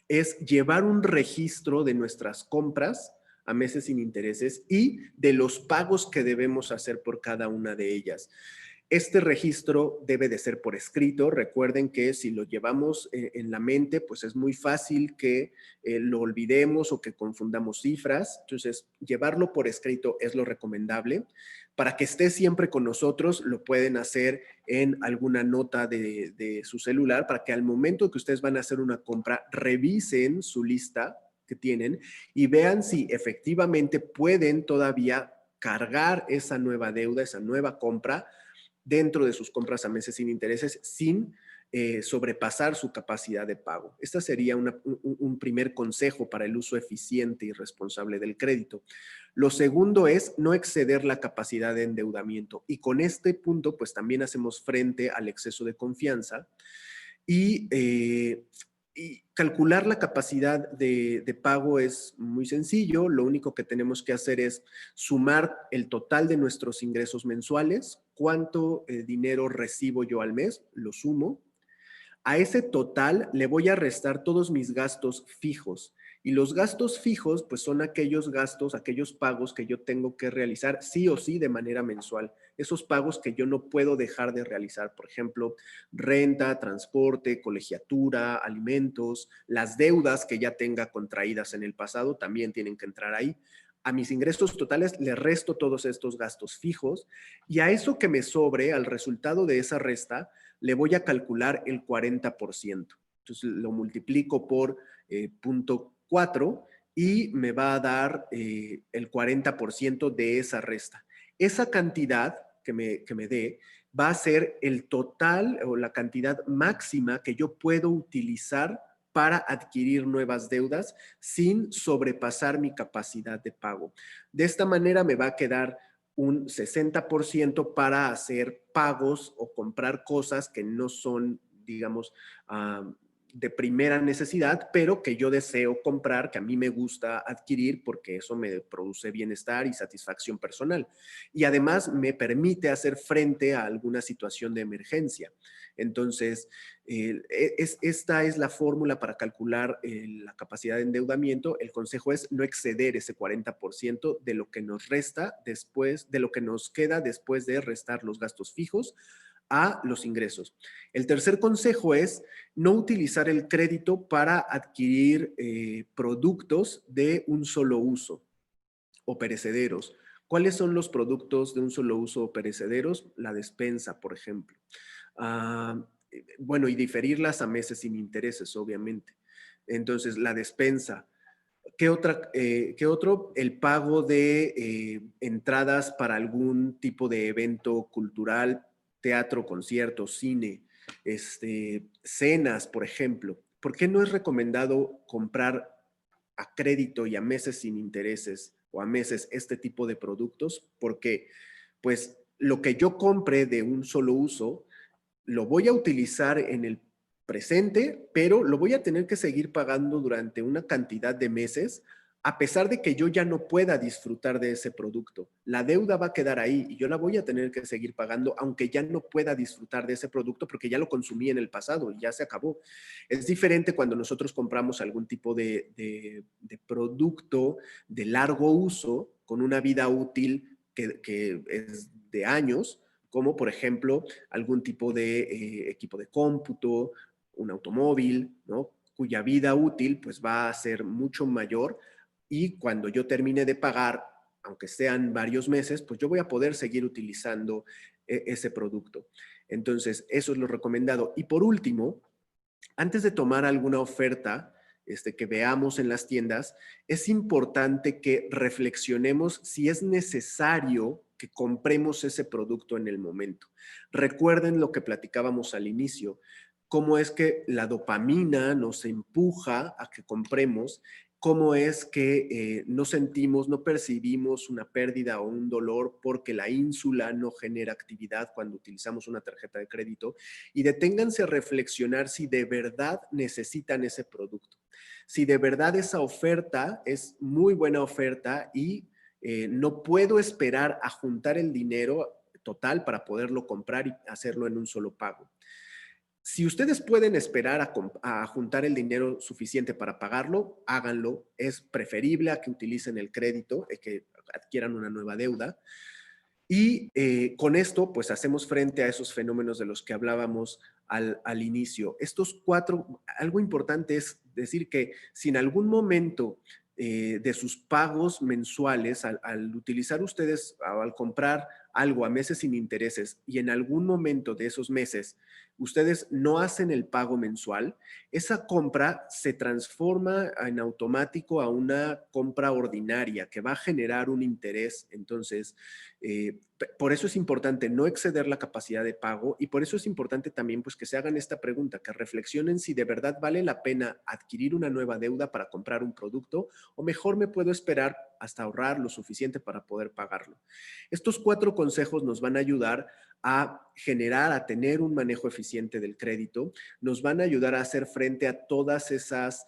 es llevar un registro de nuestras compras a meses sin intereses y de los pagos que debemos hacer por cada una de ellas. Este registro debe de ser por escrito. Recuerden que si lo llevamos en la mente, pues es muy fácil que lo olvidemos o que confundamos cifras. Entonces, llevarlo por escrito es lo recomendable. Para que esté siempre con nosotros, lo pueden hacer en alguna nota de su celular para que al momento que ustedes van a hacer una compra, revisen su lista que tienen y vean si efectivamente pueden todavía cargar esa nueva deuda, esa nueva compra dentro de sus compras a meses sin intereses sin sobrepasar su capacidad de pago. Este sería un primer consejo para el uso eficiente y responsable del crédito. Lo segundo es no exceder la capacidad de endeudamiento y con este punto pues también hacemos frente al exceso de confianza y calcular la capacidad de pago es muy sencillo. Lo único que tenemos que hacer es sumar el total de nuestros ingresos mensuales. ¿Cuánto dinero recibo yo al mes? Lo sumo. A ese total le voy a restar todos mis gastos fijos. Y los gastos fijos, pues son aquellos gastos, aquellos pagos que yo tengo que realizar sí o sí de manera mensual. Esos pagos que yo no puedo dejar de realizar, por ejemplo, renta, transporte, colegiatura, alimentos, las deudas que ya tenga contraídas en el pasado también tienen que entrar ahí. A mis ingresos totales le resto todos estos gastos fijos y a eso que me sobre, al resultado de esa resta, le voy a calcular el 40%. Entonces lo multiplico por 0.4 y me va a dar el 40% de esa resta. Esa cantidad que me dé va a ser el total o la cantidad máxima que yo puedo utilizar para adquirir nuevas deudas sin sobrepasar mi capacidad de pago. De esta manera me va a quedar un 60% para hacer pagos o comprar cosas que no son, digamos, de primera necesidad, pero que yo deseo comprar, que a mí me gusta adquirir porque eso me produce bienestar y satisfacción personal. Y además me permite hacer frente a alguna situación de emergencia. Entonces, esta es la fórmula para calcular la capacidad de endeudamiento. El consejo es no exceder ese 40% de lo que nos resta después, de lo que nos queda después de restar los gastos fijos a los ingresos. El tercer consejo es no utilizar el crédito para adquirir productos de un solo uso o perecederos. ¿Cuáles son los productos de un solo uso o perecederos? La despensa, por ejemplo. Bueno, y diferirlas a meses sin intereses, obviamente. Entonces, la despensa. ¿Qué otro? El pago de entradas para algún tipo de evento cultural, teatro, concierto, cine, cenas, por ejemplo. ¿Por qué no es recomendado comprar a crédito y a meses sin intereses o a meses este tipo de productos? Porque, pues, lo que yo compre de un solo uso, lo voy a utilizar en el presente, pero lo voy a tener que seguir pagando durante una cantidad de meses, a pesar de que yo ya no pueda disfrutar de ese producto. La deuda va a quedar ahí y yo la voy a tener que seguir pagando, aunque ya no pueda disfrutar de ese producto porque ya lo consumí en el pasado y ya se acabó. Es diferente cuando nosotros compramos algún tipo de producto de largo uso con una vida útil que es de años, como por ejemplo algún tipo de equipo de cómputo, un automóvil, ¿no? Cuya vida útil pues va a ser mucho mayor y cuando yo termine de pagar, aunque sean varios meses, pues yo voy a poder seguir utilizando ese producto. Entonces, eso es lo recomendado. Y por último, antes de tomar alguna oferta que veamos en las tiendas, es importante que reflexionemos si es necesario que compremos ese producto en el momento. Recuerden lo que platicábamos al inicio, cómo es que la dopamina nos empuja a que compremos, cómo es que no sentimos, no percibimos una pérdida o un dolor porque la ínsula no genera actividad cuando utilizamos una tarjeta de crédito, y deténganse a reflexionar si de verdad necesitan ese producto, si de verdad esa oferta es muy buena oferta y no puedo esperar a juntar el dinero total para poderlo comprar y hacerlo en un solo pago. Si ustedes pueden esperar a juntar el dinero suficiente para pagarlo, háganlo. Es preferible a que utilicen el crédito, que adquieran una nueva deuda. Y con esto, pues hacemos frente a esos fenómenos de los que hablábamos al inicio. Estos cuatro, algo importante es decir que si en algún momento de sus pagos mensuales, al utilizar ustedes, al comprar algo a meses sin intereses y en algún momento de esos meses ustedes no hacen el pago mensual, esa compra se transforma en automático a una compra ordinaria que va a generar un interés. Entonces, por eso es importante no exceder la capacidad de pago y por eso es importante también pues que se hagan esta pregunta, que reflexionen si de verdad vale la pena adquirir una nueva deuda para comprar un producto o mejor me puedo esperar hasta ahorrar lo suficiente para poder pagarlo. Estos 4 consejos nos van a ayudar a generar, a tener un manejo eficiente del crédito, nos van a ayudar a hacer frente a todas esas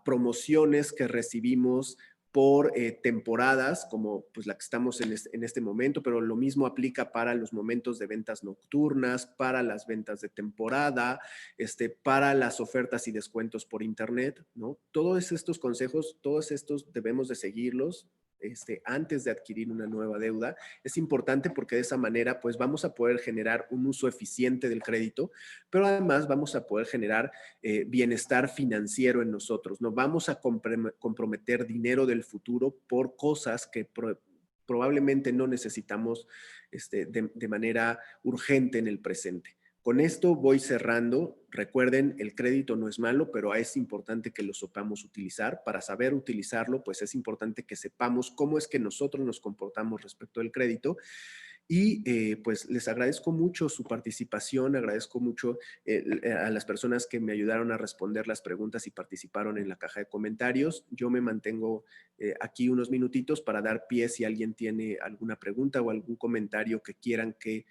promociones que recibimos por temporadas, como pues la que estamos en este momento, pero lo mismo aplica para los momentos de ventas nocturnas, para las ventas de temporada, para las ofertas y descuentos por internet, ¿no? Todos estos consejos, todos estos debemos de seguirlos antes de adquirir una nueva deuda. Es importante porque de esa manera pues vamos a poder generar un uso eficiente del crédito, pero además vamos a poder generar bienestar financiero en nosotros. No vamos a comprometer dinero del futuro por cosas que probablemente no necesitamos de manera urgente en el presente. Con esto voy cerrando. Recuerden, el crédito no es malo, pero es importante que lo sepamos utilizar. Para saber utilizarlo, pues es importante que sepamos cómo es que nosotros nos comportamos respecto al crédito. Y pues les agradezco mucho su participación, agradezco mucho a las personas que me ayudaron a responder las preguntas y participaron en la caja de comentarios. Yo me mantengo aquí unos minutitos para dar pie si alguien tiene alguna pregunta o algún comentario que quieran que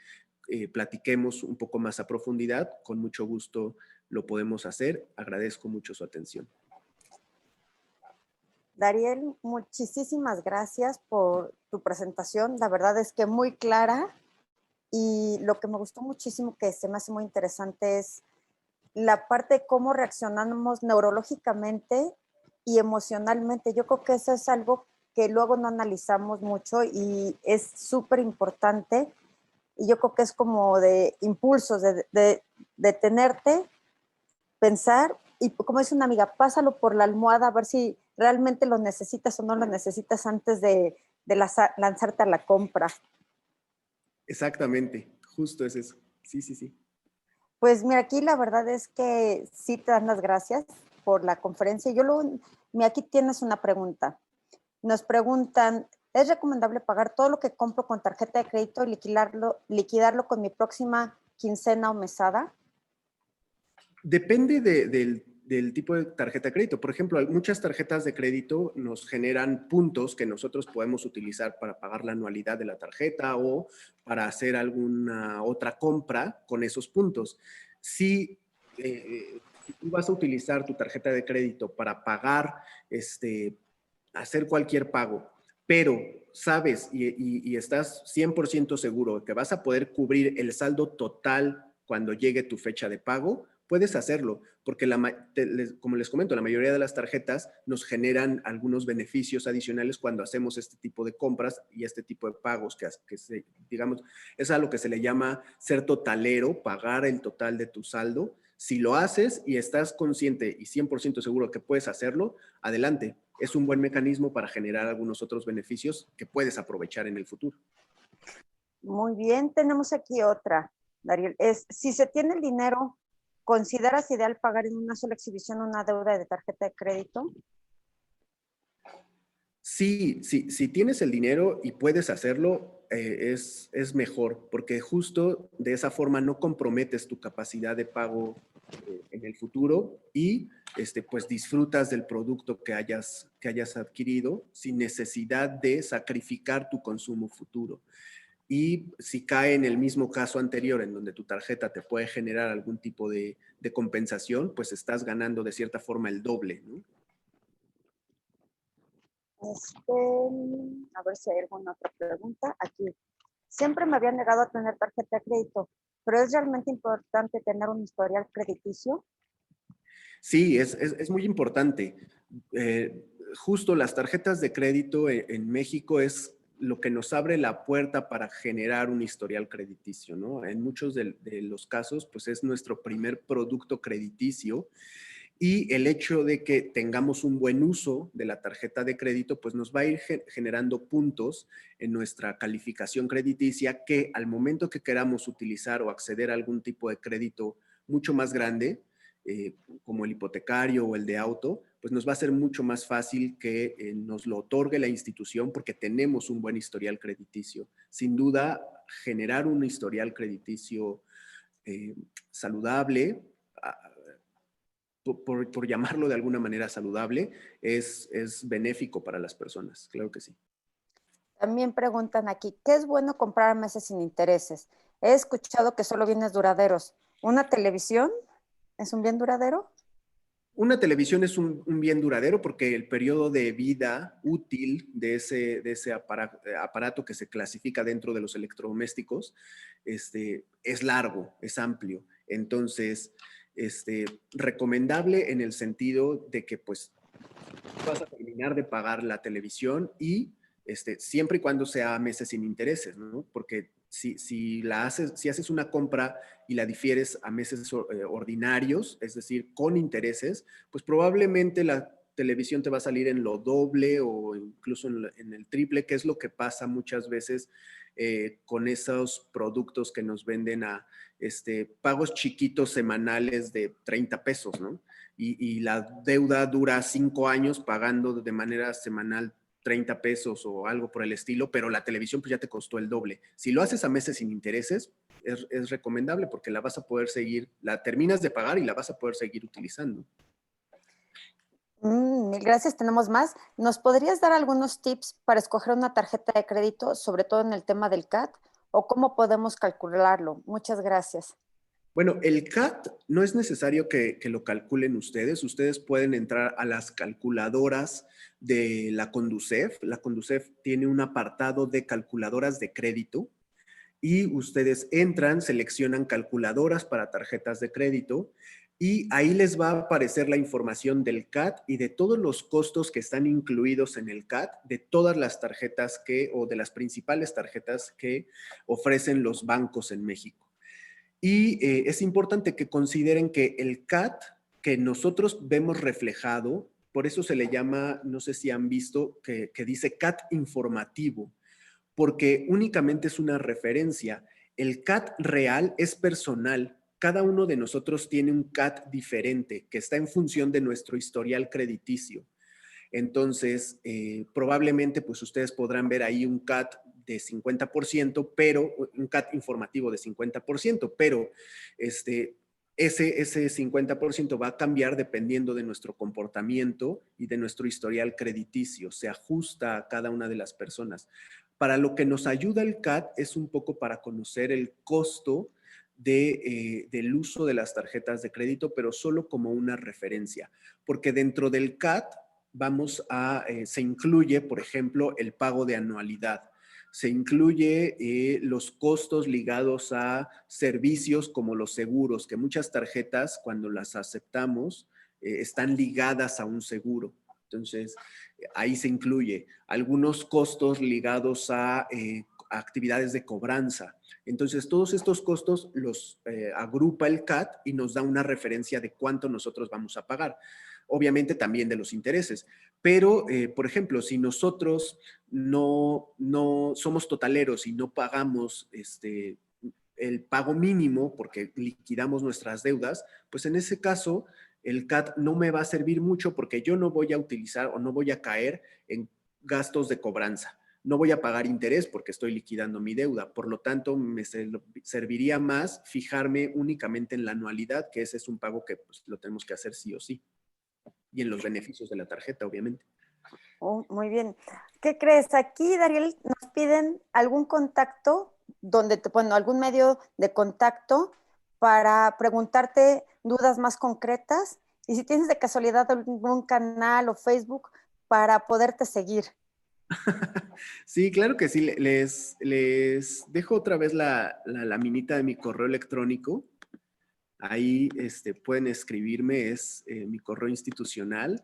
platiquemos un poco más a profundidad. Con mucho gusto lo podemos hacer. Agradezco mucho su atención.
Dariel, muchísimas gracias por tu presentación. La verdad es que muy clara, y lo que me gustó muchísimo, que se me hace muy interesante, es la parte de cómo reaccionamos neurológicamente y emocionalmente. Yo creo que eso es algo que luego no analizamos mucho y es súper importante. Y yo creo que es como de impulsos, de detenerte, pensar, y como dice una amiga, pásalo por la almohada a ver si realmente lo necesitas o no lo necesitas antes de lanzarte a la compra.
Exactamente, justo es eso. Sí, sí, sí.
Pues mira, aquí la verdad es que sí te dan las gracias por la conferencia. Mira, aquí tienes una pregunta. Nos preguntan, ¿es recomendable pagar todo lo que compro con tarjeta de crédito y liquidarlo con mi próxima quincena o mesada?
Depende del tipo de tarjeta de crédito. Por ejemplo, muchas tarjetas de crédito nos generan puntos que nosotros podemos utilizar para pagar la anualidad de la tarjeta o para hacer alguna otra compra con esos puntos. Si tú vas a utilizar tu tarjeta de crédito para pagar, hacer cualquier pago, pero sabes y estás 100% seguro que vas a poder cubrir el saldo total cuando llegue tu fecha de pago, puedes hacerlo, porque como les comento, la mayoría de las tarjetas nos generan algunos beneficios adicionales cuando hacemos este tipo de compras y este tipo de pagos digamos, es a lo que se le llama ser totalero, pagar el total de tu saldo. Si lo haces y estás consciente y 100% seguro que puedes hacerlo, adelante. Es un buen mecanismo para generar algunos otros beneficios que puedes aprovechar en el futuro.
Muy bien, tenemos aquí otra, Dariel. Si se tiene el dinero, ¿consideras ideal pagar en una sola exhibición una deuda de tarjeta de crédito?
Sí, si tienes el dinero y puedes hacerlo, es mejor, porque justo de esa forma no comprometes tu capacidad de pago en el futuro y pues disfrutas del producto que hayas adquirido sin necesidad de sacrificar tu consumo futuro. Y si cae en el mismo caso anterior, en donde tu tarjeta te puede generar algún tipo de compensación, pues estás ganando de cierta forma el doble, ¿no?
A ver si hay alguna otra pregunta. Aquí. Siempre me había negado a tener tarjeta de crédito, pero ¿es realmente importante tener un historial crediticio?
Sí, es muy importante. Justo las tarjetas de crédito en México es lo que nos abre la puerta para generar un historial crediticio, ¿no? En muchos de los casos, pues es nuestro primer producto crediticio. Y el hecho de que tengamos un buen uso de la tarjeta de crédito, pues nos va a ir generando puntos en nuestra calificación crediticia que al momento que queramos utilizar o acceder a algún tipo de crédito mucho más grande, como el hipotecario o el de auto, pues nos va a ser mucho más fácil que nos lo otorgue la institución porque tenemos un buen historial crediticio. Sin duda, generar un historial crediticio saludable, por llamarlo de alguna manera saludable, es benéfico para las personas, claro que sí.
También preguntan aquí, ¿qué es bueno comprar a meses sin intereses? He escuchado que solo bienes duraderos. ¿Una televisión es un bien duradero?
Una televisión es un bien duradero porque el periodo de vida útil de ese aparato que se clasifica dentro de los electrodomésticos es largo, es amplio. Entonces, recomendable en el sentido de que pues vas a terminar de pagar la televisión y siempre y cuando sea a meses sin intereses, ¿no? Porque si haces una compra y la difieres a meses ordinarios, es decir, con intereses, pues probablemente la televisión te va a salir en lo doble o incluso en el triple, que es lo que pasa muchas veces con esos productos que nos venden a pagos chiquitos semanales de 30 pesos, ¿no? Y la deuda dura 5 años pagando de manera semanal 30 pesos o algo por el estilo, pero la televisión pues ya te costó el doble. Si lo haces a meses sin intereses, es recomendable porque la vas a poder seguir, la terminas de pagar y la vas a poder seguir utilizando.
Mil gracias, tenemos más. ¿Nos podrías dar algunos tips para escoger una tarjeta de crédito, sobre todo en el tema del CAT, o cómo podemos calcularlo? Muchas gracias.
Bueno, el CAT no es necesario que lo calculen ustedes. Ustedes pueden entrar a las calculadoras de la Conducef. La Conducef tiene un apartado de calculadoras de crédito y ustedes entran, seleccionan calculadoras para tarjetas de crédito y ahí les va a aparecer la información del CAT y de todos los costos que están incluidos en el CAT, de todas las tarjetas o de las principales tarjetas que ofrecen los bancos en México. Y es importante que consideren que el CAT que nosotros vemos reflejado, por eso se le llama, no sé si han visto, que dice CAT informativo, porque únicamente es una referencia. El CAT real es personal. Cada uno de nosotros tiene un CAT diferente que está en función de nuestro historial crediticio. Entonces, probablemente pues ustedes podrán ver ahí un CAT de 50%, pero un CAT informativo de 50%, pero ese 50% va a cambiar dependiendo de nuestro comportamiento y de nuestro historial crediticio. Se ajusta a cada una de las personas. Para lo que nos ayuda el CAT es un poco para conocer el costo del uso de las tarjetas de crédito, pero solo como una referencia, porque dentro del CAT se incluye, por ejemplo, el pago de anualidad. Se incluye los costos ligados a servicios como los seguros, que muchas tarjetas, cuando las aceptamos, están ligadas a un seguro. Entonces, ahí se incluye algunos costos ligados a actividades de cobranza. Entonces, todos estos costos los agrupa el CAT y nos da una referencia de cuánto nosotros vamos a pagar. Obviamente también de los intereses. Pero, por ejemplo, si nosotros no somos totaleros y no pagamos el pago mínimo porque liquidamos nuestras deudas, pues en ese caso el CAT no me va a servir mucho porque yo no voy a utilizar o no voy a caer en gastos de cobranza. No voy a pagar interés porque estoy liquidando mi deuda. Por lo tanto, me serviría más fijarme únicamente en la anualidad, que ese es un pago que pues, lo tenemos que hacer sí o sí. Y en los beneficios de la tarjeta, obviamente.
Oh, muy bien. ¿Qué crees? Aquí, Dariel, nos piden algún contacto, algún medio de contacto para preguntarte dudas más concretas y si tienes de casualidad algún canal o Facebook para poderte seguir.
Sí, claro que sí. Les dejo otra vez la laminita de mi correo electrónico. Ahí pueden escribirme, es mi correo institucional.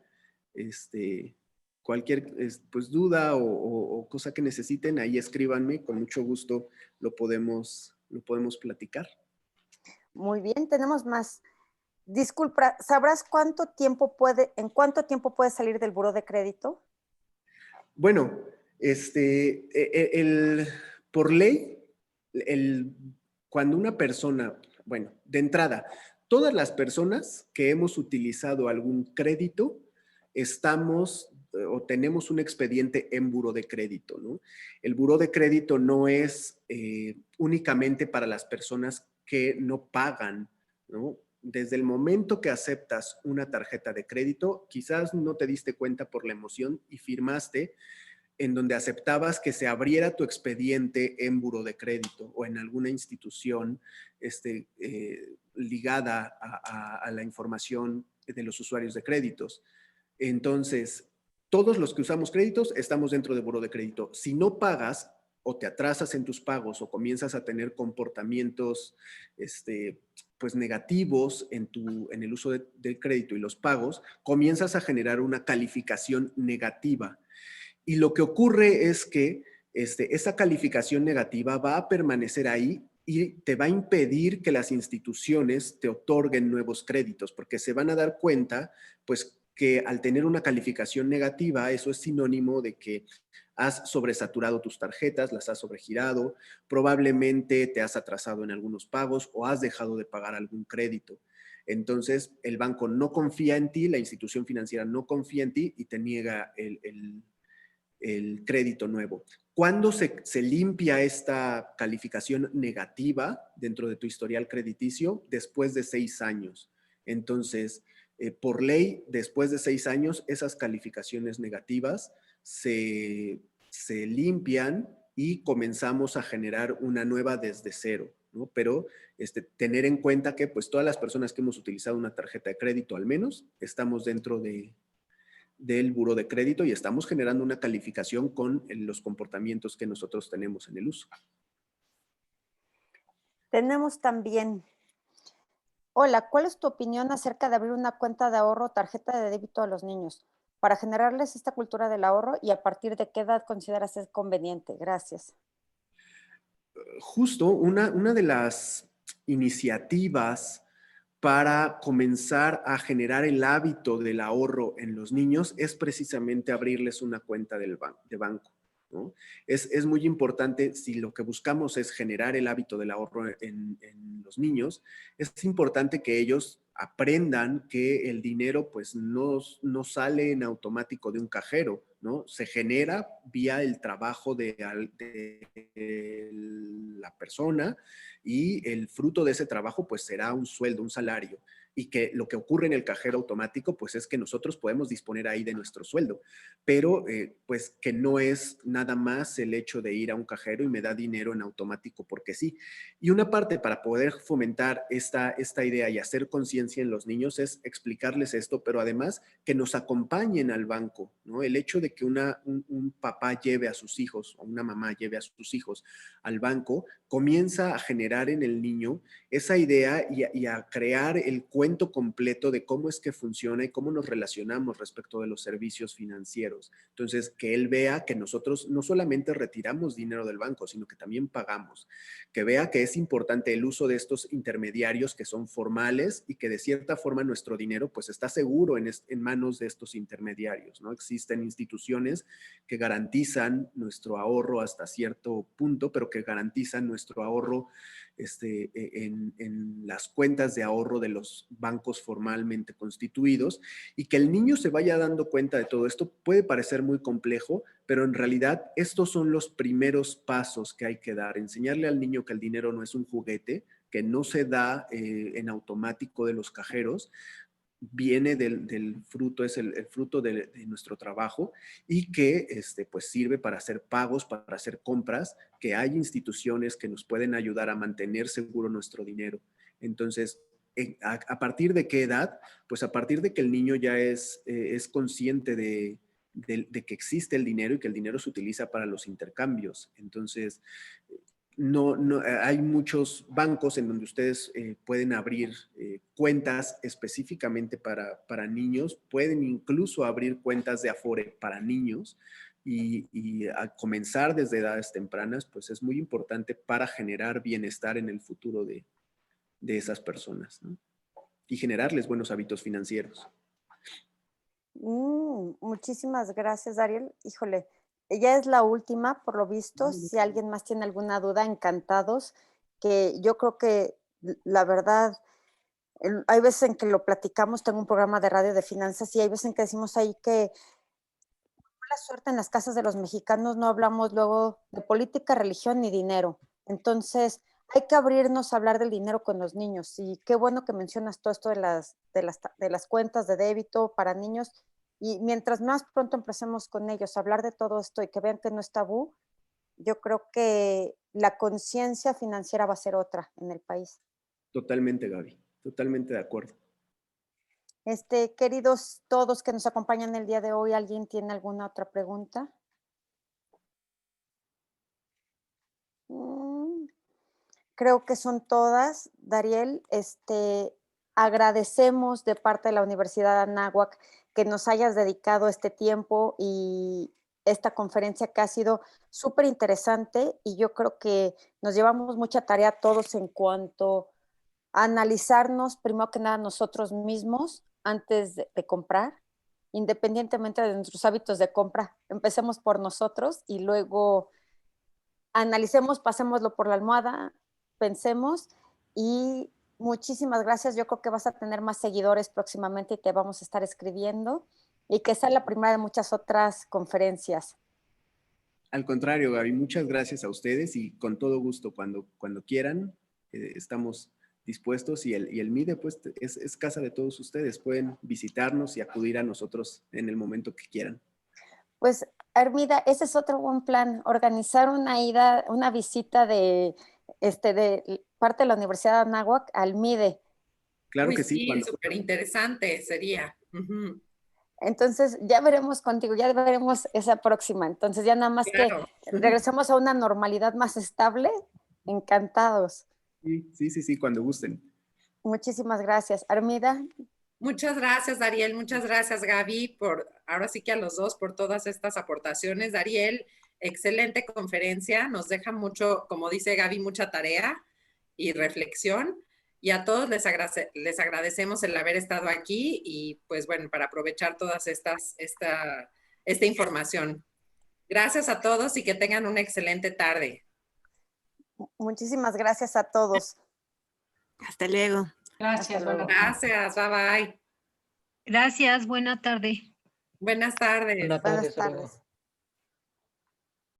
Cualquier pues, duda o cosa que necesiten, ahí escríbanme. Con mucho gusto lo podemos platicar.
Muy bien, tenemos más. Disculpa, ¿sabrás en cuánto tiempo puede salir del buró de crédito?
Bueno, por ley, cuando una persona, bueno, de entrada, todas las personas que hemos utilizado algún crédito, estamos o tenemos un expediente en buró de crédito, ¿no? El buró de crédito no es únicamente para las personas que no pagan, ¿no? Desde el momento que aceptas una tarjeta de crédito, quizás no te diste cuenta por la emoción y firmaste en donde aceptabas que se abriera tu expediente en buró de crédito o en alguna institución ligada a la información los usuarios de créditos. Entonces, todos los que usamos créditos estamos dentro de buró de crédito. Si no pagas o te atrasas en tus pagos o comienzas a tener comportamientos pues negativos en el uso del crédito y los pagos, comienzas a generar una calificación negativa. Y lo que ocurre es que esa calificación negativa va a permanecer ahí y te va a impedir que las instituciones te otorguen nuevos créditos, porque se van a dar cuenta, pues, que al tener una calificación negativa, eso es sinónimo de que has sobresaturado tus tarjetas, las has sobregirado, probablemente te has atrasado en algunos pagos o has dejado de pagar algún crédito. Entonces, el banco no confía en ti, la institución financiera no confía en ti y te niega el crédito nuevo. ¿Cuándo se limpia esta calificación negativa dentro de tu historial crediticio? Después de 6 años. Entonces, por ley, después de 6 años, esas calificaciones negativas se limpian y comenzamos a generar una nueva desde cero, ¿no? Pero tener en cuenta que pues todas las personas que hemos utilizado una tarjeta de crédito al menos, estamos dentro del buró de crédito y estamos generando una calificación con los comportamientos que nosotros tenemos en el uso.
Tenemos también, hola, ¿cuál es tu opinión acerca de abrir una cuenta de ahorro o tarjeta de débito a los niños para generarles esta cultura del ahorro y a partir de qué edad consideras es conveniente? Gracias.
Justo una de las iniciativas para comenzar a generar el hábito del ahorro en los niños es precisamente abrirles una cuenta de banco, ¿no? Es muy importante, si lo que buscamos es generar el hábito del ahorro en los niños, es importante que ellos aprendan que el dinero pues no sale en automático de un cajero, ¿no? Se genera vía el trabajo de la persona y el fruto de ese trabajo pues será un sueldo, un salario. Y que lo que ocurre en el cajero automático pues es que nosotros podemos disponer ahí de nuestro sueldo, pero pues que no es nada más el hecho de ir a un cajero y me da dinero en automático porque sí. Y una parte para poder fomentar esta idea y hacer conciencia en los niños es explicarles esto, pero además que nos acompañen al banco, ¿no? El hecho de que un papá lleve a sus hijos o una mamá lleve a sus hijos al banco comienza a generar en el niño esa idea y a crear el cuento completo de cómo es que funciona y cómo nos relacionamos respecto de los servicios financieros. Entonces, que él vea que nosotros no solamente retiramos dinero del banco, sino que también pagamos. Que vea que es importante el uso de estos intermediarios que son formales y que de cierta forma nuestro dinero pues está seguro en manos de estos intermediarios, ¿no? Existen instituciones que garantizan nuestro ahorro hasta cierto punto, pero que garantizan nuestro ahorro en las cuentas de ahorro de los bancos formalmente constituidos, y que el niño se vaya dando cuenta de todo esto puede parecer muy complejo, pero en realidad estos son los primeros pasos que hay que dar. Enseñarle al niño que el dinero no es un juguete, que no se da en automático de los cajeros, viene del fruto, es el fruto de nuestro trabajo y que pues sirve para hacer pagos, para hacer compras, que hay instituciones que nos pueden ayudar a mantener seguro nuestro dinero. Entonces, ¿a partir de qué edad? Pues a partir de que el niño ya es consciente de que existe el dinero y que el dinero se utiliza para los intercambios. Entonces, hay muchos bancos en donde ustedes pueden abrir cuentas específicamente para niños, pueden incluso abrir cuentas de Afore para niños y a comenzar desde edades tempranas, pues es muy importante para generar bienestar en el futuro de esas personas, ¿no? Y generarles buenos hábitos financieros.
Muchísimas gracias, Ariel. Híjole, ella es la última, por lo visto. Si alguien más tiene alguna duda, encantados. Que yo creo que la verdad, hay veces en que lo platicamos, tengo un programa de radio de finanzas y hay veces en que decimos ahí que la suerte en las casas de los mexicanos no hablamos luego de política, religión ni dinero. Entonces, hay que abrirnos a hablar del dinero con los niños. Y qué bueno que mencionas todo esto de las cuentas de débito para niños. Y mientras más pronto empecemos con ellos a hablar de todo esto y que vean que no es tabú, yo creo que la conciencia financiera va a ser otra en el país.
Totalmente, Gaby. Totalmente de acuerdo.
Queridos todos que nos acompañan el día de hoy, ¿alguien tiene alguna otra pregunta? Creo que son todas, Dariel. Agradecemos de parte de la Universidad de Anáhuac que nos hayas dedicado este tiempo y esta conferencia que ha sido súper interesante, y yo creo que nos llevamos mucha tarea todos en cuanto a analizarnos primero que nada nosotros mismos antes de comprar, independientemente de nuestros hábitos de compra. Empecemos por nosotros y luego analicemos, pasémoslo por la almohada, pensemos. Y muchísimas gracias. Yo creo que vas a tener más seguidores próximamente y te vamos a estar escribiendo, y que sea la primera de muchas otras conferencias.
Al contrario, Gaby, muchas gracias a ustedes y con todo gusto, cuando quieran, estamos dispuestos, y el MIDE pues es casa de todos ustedes. Pueden visitarnos y acudir a nosotros en el momento que quieran.
Pues, Armida, ese es otro buen plan, organizar una visita de parte de la Universidad de Anáhuac al MIDE.
Claro
Uy,
que sí.
Sí, súper interesante sería.
Entonces, ya veremos contigo, ya veremos esa próxima. Entonces, ya nada más
Claro.
que regresamos a una normalidad más estable. Encantados.
Sí, cuando gusten.
Muchísimas gracias. Armida.
Muchas gracias, Dariel. Muchas gracias, Gaby, ahora sí que a los dos por todas estas aportaciones. Dariel, excelente conferencia. Nos deja mucho, como dice Gaby, mucha tarea y reflexión. Y a todos les agradecemos el haber estado aquí y, pues bueno, para aprovechar todas esta información. Gracias a todos y que tengan una excelente tarde.
Muchísimas gracias a todos.
Hasta luego.
Gracias, gracias, bye bye.
Gracias, buena tarde.
Buenas tardes.
Buenas tardes.